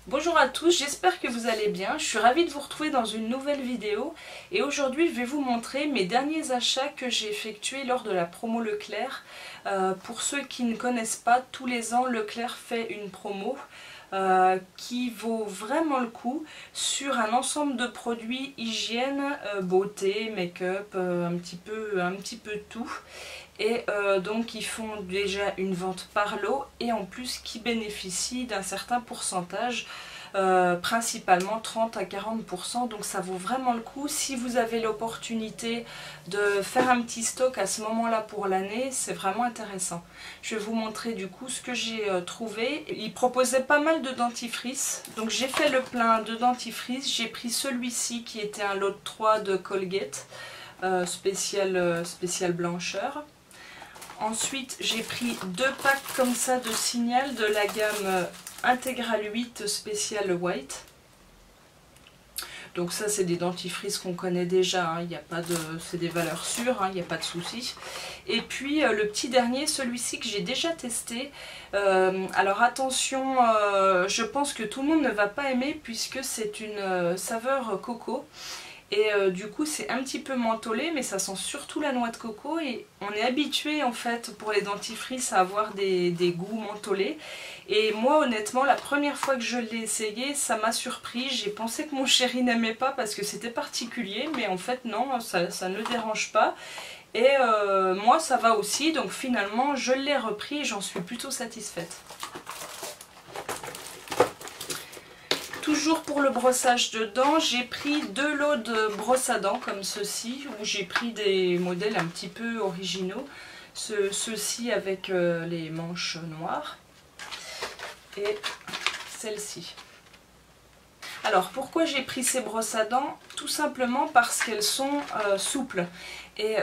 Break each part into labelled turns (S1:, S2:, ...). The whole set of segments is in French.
S1: Bonjour à tous, j'espère que vous allez bien. Je suis ravie de vous retrouver dans une nouvelle vidéo et aujourd'hui je vais vous montrer mes derniers achats que j'ai effectués lors de la promo Leclerc. Pour ceux qui ne connaissent pas, tous les ans Leclerc fait une promo qui vaut vraiment le coup sur un ensemble de produits hygiène, beauté, make-up, un petit peu de tout. Et donc ils font déjà une vente par lot et en plus qui bénéficient d'un certain pourcentage, principalement 30 à 40%, donc ça vaut vraiment le coup. Si vous avez l'opportunité de faire un petit stock à ce moment là pour l'année, c'est vraiment intéressant. Je vais vous montrer du coup ce que j'ai trouvé. Ils proposaient pas mal de dentifrice, donc j'ai fait le plein de dentifrice. J'ai pris celui-ci qui était un lot de 3 de Colgate, spécial blancheur. Ensuite, j'ai pris 2 packs comme ça de Signal de la gamme Integral 8 Special White. Donc ça, c'est des dentifrices qu'on connaît déjà, hein. Il n'y a pas de, c'est des valeurs sûres, hein, il n'y a pas de souci. Et puis le petit dernier, celui-ci que j'ai déjà testé. Alors attention, je pense que tout le monde ne va pas aimer puisque c'est une saveur coco. Et du coup c'est un petit peu mentholé, mais ça sent surtout la noix de coco et on est habitué en fait pour les dentifrices à avoir des goûts mentholés. Et moi honnêtement la première fois que je l'ai essayé ça m'a surpris. J'ai pensé que mon chéri n'aimait pas parce que c'était particulier, mais en fait non, ça ne le dérange pas. Et moi ça va aussi, donc finalement je l'ai repris et j'en suis plutôt satisfaite. Toujours pour le brossage de dents, j'ai pris 2 lots de brosses à dents comme ceci, où j'ai pris des modèles un petit peu originaux. Ceux-ci avec les manches noires et celle-ci. Alors pourquoi j'ai pris ces brosses à dents? Tout simplement parce qu'elles sont souples. Et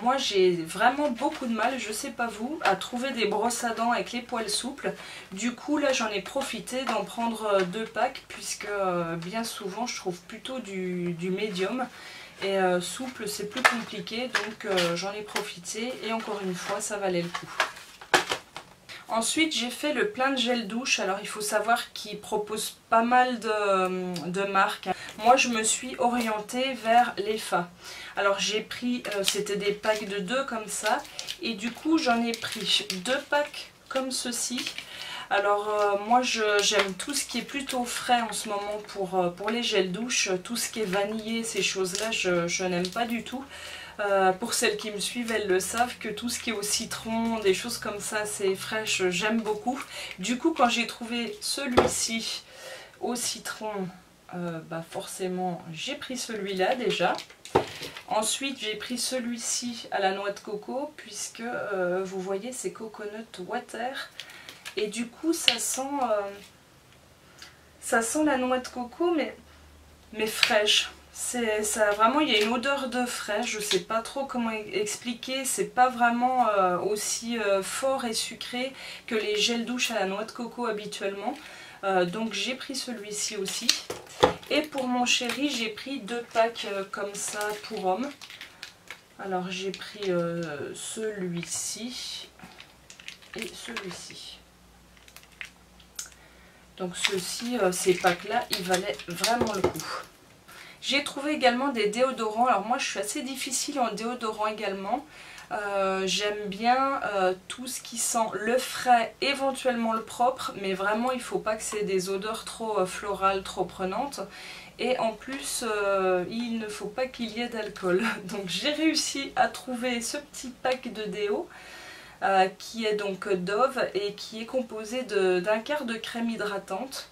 S1: moi j'ai vraiment beaucoup de mal, je sais pas vous, à trouver des brosses à dents avec les poils souples. Du coup là j'en ai profité d'en prendre 2 packs puisque bien souvent je trouve plutôt du médium. Et souple c'est plus compliqué, donc j'en ai profité et encore une fois ça valait le coup. Ensuite j'ai fait le plein de gel douche. Alors il faut savoir qu'ils proposent pas mal de marques. Moi je me suis orientée vers l'EFA. Alors j'ai pris, c'était des packs de 2 comme ça. Et du coup j'en ai pris 2 packs comme ceci. Alors moi j'aime tout ce qui est plutôt frais en ce moment pour les gels douche. Tout ce qui est vanillé, ces choses là je n'aime pas du tout. Pour celles qui me suivent, elles le savent que tout ce qui est au citron, des choses comme ça, c'est fraîche, j'aime beaucoup. Du coup, quand j'ai trouvé celui-ci au citron, forcément, j'ai pris celui-là déjà. Ensuite, j'ai pris celui-ci à la noix de coco, puisque vous voyez, c'est coconut water. Et du coup, ça sent la noix de coco, mais fraîche. Ça, vraiment, il y a une odeur de fraîche, je sais pas trop comment expliquer, c'est pas vraiment aussi fort et sucré que les gels douche à la noix de coco habituellement. Donc j'ai pris celui-ci aussi. Et pour mon chéri, j'ai pris 2 packs comme ça pour homme. Alors j'ai pris celui-ci et celui-ci. Donc ceux-ci, ces packs-là, ils valaient vraiment le coup. J'ai trouvé également des déodorants. Alors moi je suis assez difficile en déodorant également. J'aime bien tout ce qui sent le frais, éventuellement le propre, mais vraiment il ne faut pas que c'est des odeurs trop florales, trop prenantes. Et en plus il ne faut pas qu'il y ait d'alcool. Donc j'ai réussi à trouver ce petit pack de déo qui est donc Dove et qui est composé d'un quart de crème hydratante.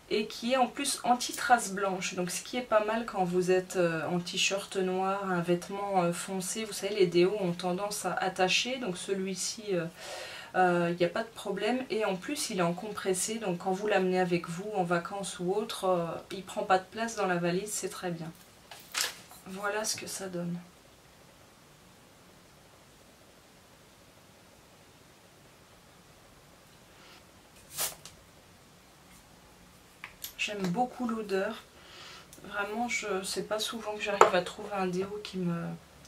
S1: Et qui est en plus anti-trace blanche, donc ce qui est pas mal quand vous êtes en t-shirt noir, un vêtement foncé. Vous savez, les déos ont tendance à attacher, donc celui-ci, il n'y a pas de problème. Et en plus, il est en compressé, donc quand vous l'amenez avec vous en vacances ou autre, il ne prend pas de place dans la valise, c'est très bien. Voilà ce que ça donne. J'aime beaucoup l'odeur. Vraiment, c'est pas souvent que j'arrive à trouver un déo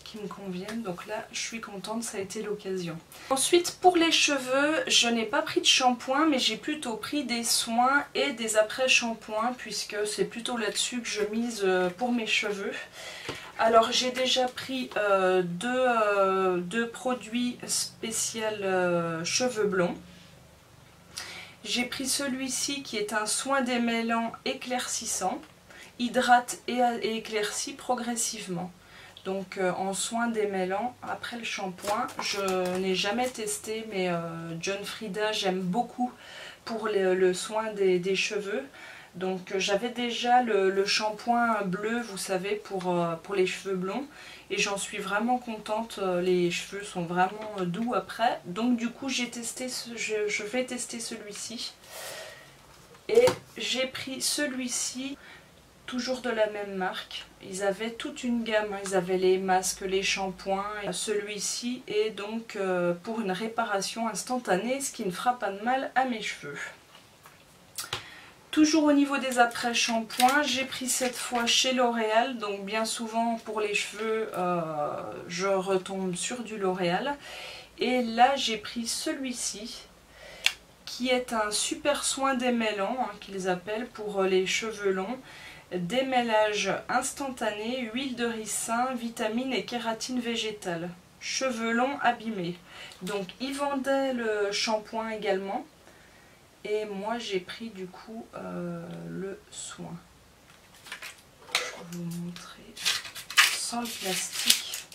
S1: qui me conviennent, donc là je suis contente, ça a été l'occasion. Ensuite pour les cheveux, je n'ai pas pris de shampoing mais j'ai plutôt pris des soins et des après-shampoings puisque c'est plutôt là-dessus que je mise pour mes cheveux. Alors j'ai déjà pris deux produits spéciaux cheveux blonds. J'ai pris celui-ci qui est un soin démêlant éclaircissant, hydrate et éclaircit progressivement. Donc en soin démêlant après le shampoing, je n'ai jamais testé mais John Frieda j'aime beaucoup pour le soin des cheveux. Donc j'avais déjà le shampoing bleu, vous savez, pour les cheveux blonds. Et j'en suis vraiment contente, les cheveux sont vraiment doux après. Donc du coup j'ai testé, je vais tester celui-ci. Et j'ai pris celui-ci, toujours de la même marque. Ils avaient toute une gamme, hein. Ils avaient les masques, les shampoings. Celui-ci est donc pour une réparation instantanée, ce qui ne fera pas de mal à mes cheveux. Toujours au niveau des après-shampoings, j'ai pris cette fois chez L'Oréal. Donc bien souvent pour les cheveux, je retombe sur du L'Oréal. Et là j'ai pris celui-ci, qui est un super soin démêlant, hein, qu'ils appellent pour les cheveux longs. Démêlage instantané, huile de ricin, vitamines et kératine végétale. Cheveux longs abîmés. Donc ils vendaient le shampoing également. Et moi j'ai pris du coup le soin. Je vais vous montrer sans le plastique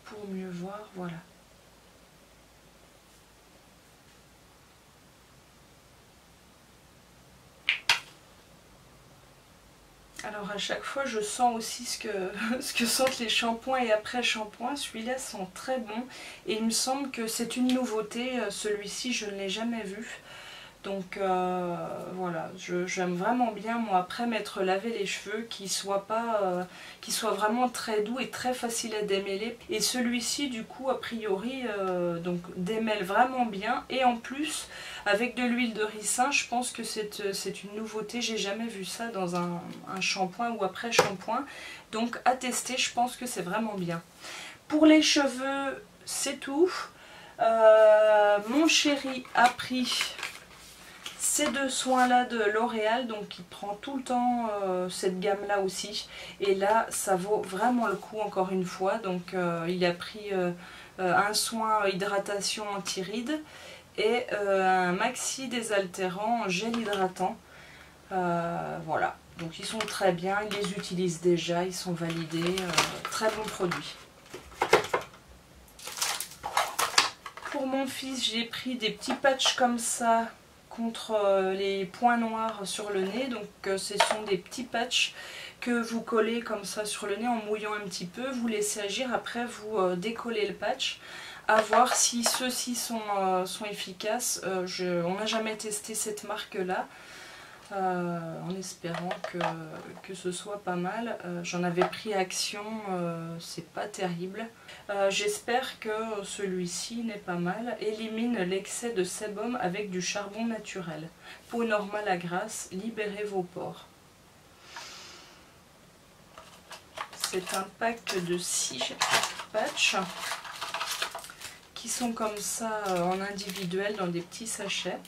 S1: pour mieux voir, voilà. Alors à chaque fois je sens aussi ce que sentent les shampoings et après shampoing. Celui-là sent très bon et il me semble que c'est une nouveauté, celui-ci je ne l'ai jamais vu. Donc voilà, j'aime vraiment bien moi après m'être lavé les cheveux, qu'ils soient vraiment très doux et très faciles à démêler. Et celui-ci du coup a priori donc démêle vraiment bien et en plus avec de l'huile de ricin, je pense que c'est une nouveauté, j'ai jamais vu ça dans un shampoing ou après shampoing. Donc à tester, je pense que c'est vraiment bien. Pour les cheveux c'est tout. Mon chéri a pris ces deux soins là de L'Oréal, donc il prend tout le temps cette gamme là aussi, et là ça vaut vraiment le coup encore une fois. Donc il a pris un soin hydratation anti-rides et un maxi désaltérant gel hydratant. Voilà, donc ils sont très bien, ils les utilisent déjà, ils sont validés, très bons produits. Pour mon fils j'ai pris des petits patchs comme ça contre les points noirs sur le nez. Donc ce sont des petits patchs que vous collez comme ça sur le nez en mouillant un petit peu, vous laissez agir, après vous décollez le patch. À voir si ceux-ci sont efficaces. On n'a jamais testé cette marque là, en espérant que ce soit pas mal. J'en avais pris Action, c'est pas terrible. J'espère que celui-ci n'est pas mal. Élimine l'excès de sébum avec du charbon naturel. Peau normale à grasse, libérez vos pores. C'est un pack de 6 patchs qui sont comme ça en individuel dans des petits sachets.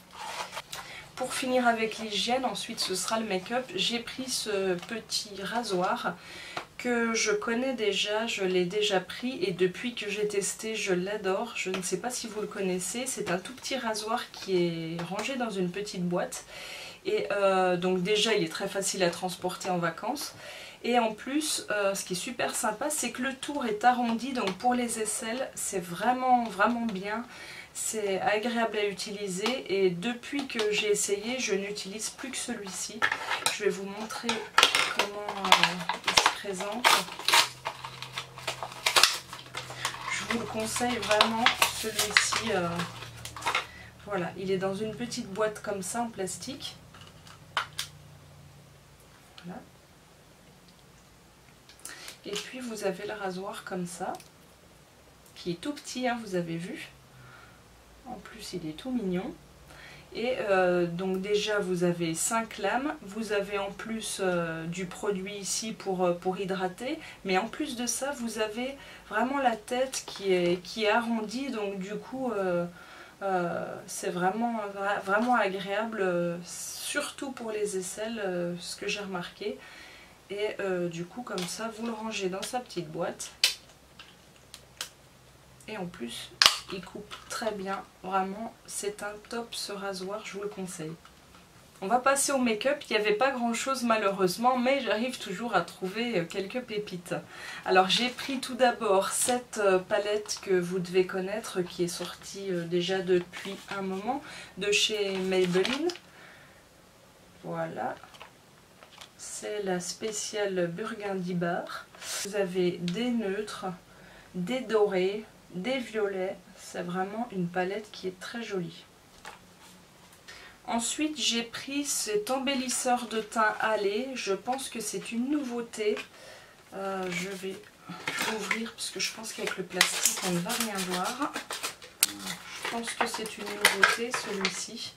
S1: Pour finir avec l'hygiène, ensuite ce sera le make-up. J'ai pris ce petit rasoir que je connais déjà, je l'ai déjà pris et depuis que j'ai testé je l'adore. Je ne sais pas si vous le connaissez, c'est un tout petit rasoir qui est rangé dans une petite boîte. Et donc déjà il est très facile à transporter en vacances. Et en plus, ce qui est super sympa, c'est que le tour est arrondi, donc pour les aisselles, c'est vraiment bien. C'est agréable à utiliser et depuis que j'ai essayé, je n'utilise plus que celui-ci. Je vais vous montrer comment il se présente. Je vous le conseille vraiment, celui-ci. Voilà, il est dans une petite boîte comme ça en plastique. Voilà. Et puis vous avez le rasoir comme ça, qui est tout petit, hein, vous avez vu. En plus il est tout mignon. Et donc déjà vous avez 5 lames, vous avez en plus du produit ici pour hydrater, mais en plus de ça vous avez vraiment la tête qui est arrondie, donc du coup c'est vraiment agréable, surtout pour les aisselles, ce que j'ai remarqué. Et du coup comme ça vous le rangez dans sa petite boîte, et en plus il coupe très bien, vraiment c'est un top ce rasoir, je vous le conseille. On va passer au make-up. Il n'y avait pas grand chose malheureusement, mais j'arrive toujours à trouver quelques pépites. Alors j'ai pris tout d'abord cette palette que vous devez connaître, qui est sortie déjà depuis un moment, de chez Maybelline. Voilà, c'est la spéciale Burgundy Bar. Vous avez des neutres, des dorés, des violets. C'est vraiment une palette qui est très jolie. Ensuite j'ai pris cet embellisseur de teint Allez, je pense que c'est une nouveauté. Je vais ouvrir parce que je pense qu'avec le plastique on ne va rien voir. Je pense que c'est une nouveauté celui-ci.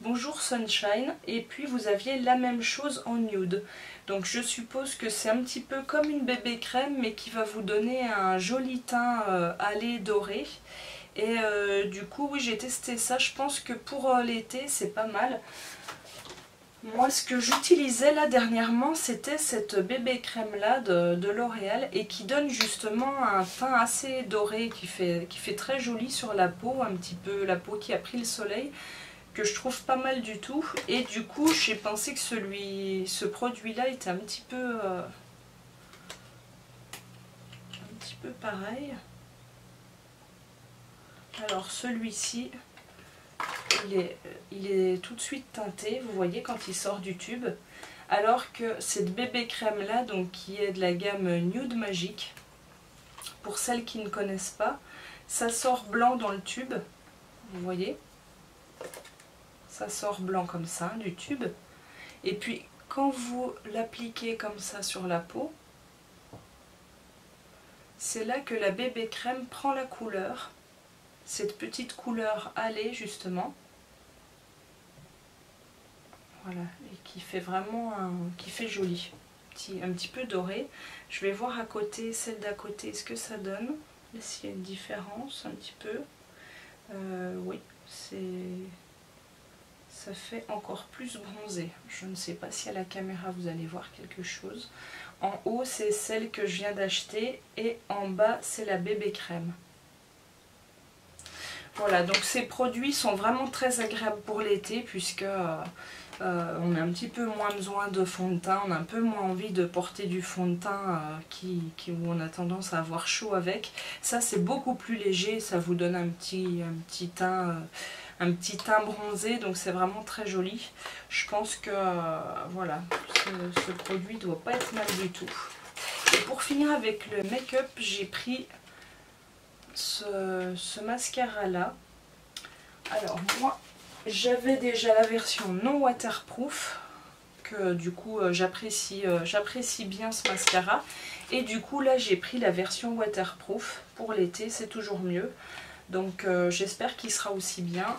S1: Bonjour Sunshine, et puis vous aviez la même chose en nude. Donc je suppose que c'est un petit peu comme une bébé crème, mais qui va vous donner un joli teint Allez doré. Et du coup oui, j'ai testé ça, je pense que pour l'été c'est pas mal. Moi ce que j'utilisais là dernièrement, c'était cette bébé crème là de L'Oréal, et qui donne justement un teint assez doré, qui fait très joli sur la peau, un petit peu la peau qui a pris le soleil, que je trouve pas mal du tout. Et du coup j'ai pensé que ce produit là était un petit peu pareil. Alors celui-ci, il est tout de suite teinté, vous voyez, quand il sort du tube. Alors que cette bébé crème là, donc qui est de la gamme Nude Magique, pour celles qui ne connaissent pas, ça sort blanc dans le tube, vous voyez. Ça sort blanc comme ça du tube. Et puis quand vous l'appliquez comme ça sur la peau, c'est là que la bébé crème prend la couleur. Cette petite couleur Allez justement, voilà, et qui fait vraiment qui fait joli, un petit peu doré. Je vais voir à côté, celle d'à côté, ce que ça donne, s'il y a une différence un petit peu. Oui, ça fait encore plus bronzé. Je ne sais pas si à la caméra vous allez voir quelque chose. En haut c'est celle que je viens d'acheter, et en bas c'est la bébé crème. Voilà, donc ces produits sont vraiment très agréables pour l'été, puisque on a un petit peu moins besoin de fond de teint, on a un peu moins envie de porter du fond de teint où on a tendance à avoir chaud avec. Ça c'est beaucoup plus léger, ça vous donne un petit teint bronzé, donc c'est vraiment très joli. Je pense que voilà, ce produit doit pas être mal du tout. Et pour finir avec le make-up, j'ai pris ce mascara là. Alors moi j'avais déjà la version non waterproof, que du coup j'apprécie bien ce mascara, et du coup là j'ai pris la version waterproof. Pour l'été c'est toujours mieux, donc j'espère qu'il sera aussi bien.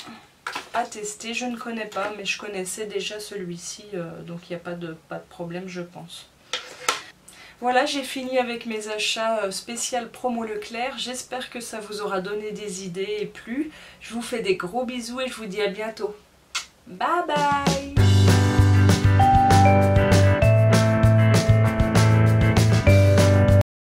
S1: À tester, je ne connais pas, mais je connaissais déjà celui-ci, donc il n'y a pas de problème je pense. Voilà, j'ai fini avec mes achats spécial promo Leclerc. J'espère que ça vous aura donné des idées et plu. Je vous fais des gros bisous et je vous dis à bientôt. Bye bye!